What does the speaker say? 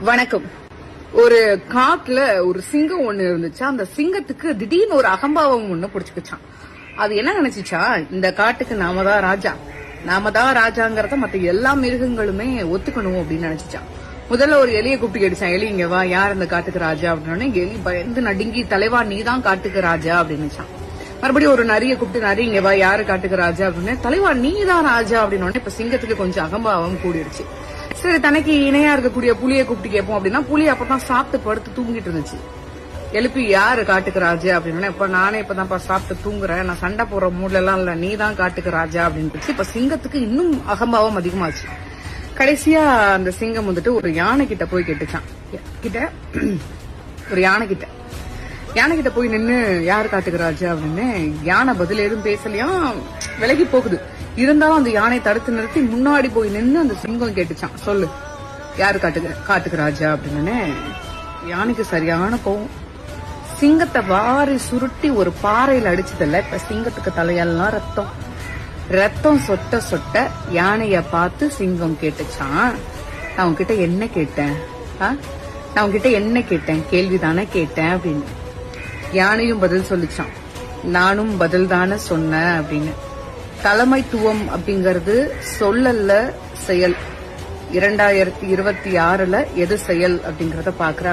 வணக்கம். ஒரு காட்டுல ஒரு சிங்கம் ஒண்ணு இருந்துச்சு. அந்த சிங்கத்துக்கு திடீர்னு ஒரு அகம்பாவம் ஒண்ணு புடிச்சுக்கிச்சான். அது என்ன நினைச்சுச்சா, இந்த காட்டுக்கு நாம தான் ராஜாங்கிறத மத்த எல்லா மிருகங்களுமே ஒத்துக்கணும் அப்படின்னு நினைச்சுச்சான். முதல்ல ஒரு எலியை கூப்பிட்டு கேட்டுச்சான், எலி இங்க வா, யார் இந்த காட்டுக்கு ராஜா அப்படின்னு. எலி பயந்து நடுங்கி, தலைவா நீதான் காட்டுக்கு ராஜா அப்படின்னுச்சான். மறுபடியும் ஒரு நரிய கூப்பிட்டு, நரி இங்க வா, யாரு காட்டுக்கு ராஜா அப்படின்னு. தலைவா நீதான் ராஜா அப்படின்னு. இப்ப சிங்கத்துக்கு கொஞ்சம் அகம்பாவம் கூடிடுச்சு. சரி, தனக்கு இணையா இருக்கக்கூடிய புலியை கூப்பிட்டு கேட்போம் அப்படின்னா, புலி அப்பதான் சாப்பிட்டு படுத்து தூங்கிட்டு இருந்துச்சு. எழுப்பி யாரு காட்டுக்கு ராஜா அப்படின்னு. இப்ப நானே இப்பதான் சாப்பிட்டு தூங்குறேன், நான் சண்டை போடுற மூட்ல எல்லாம் இல்ல, நீ தான் காட்டுக்கு ராஜா அப்படின்னு. இப்ப சிங்கத்துக்கு இன்னும் அகம்பாவம் அதிகமாச்சு. கடைசியா அந்த சிங்கம் வந்துட்டு ஒரு யானை கிட்ட போய் கேட்டுச்சான். ஒரு யானை கிட்ட போய் நின்னு யாரு காட்டுக்கு ராஜா அப்படின்னு. யானை பதில் எதுவும் பேசலையா, விலகி போகுது. இருந்தாலும் அந்த யானை தடுத்து நிறுத்தி முன்னாடி போய் நின்னு அந்த சிங்கம் கேட்டுச்சான், சொல்லு யாரு காட்டுக்கு ராஜா அப்படின்னு. யானைக்கு சரியான கோவம். சிங்கத்தை வாரி சுருட்டி ஒரு பாறையில அடிச்சதில்ல. இப்ப சிங்கத்துக்கு தலையெல்லாம் ரத்தம் சொட்ட சொட்ட யானைய பார்த்து சிங்கம் கேட்டுச்சான், நான் உன்கிட்ட என்ன கேட்டேன், கேள்விதானே கேட்டேன் அப்படின்னு. யானையும் பதில் சொல்லிச்சான், நானும் பதில் தானே சொன்னேன் அப்படின்னு. தலைமைத்துவம் அப்படிங்கறது சொல்லல்ல, செயல். 2026 எது செயல் அப்படிங்கறத பாக்குற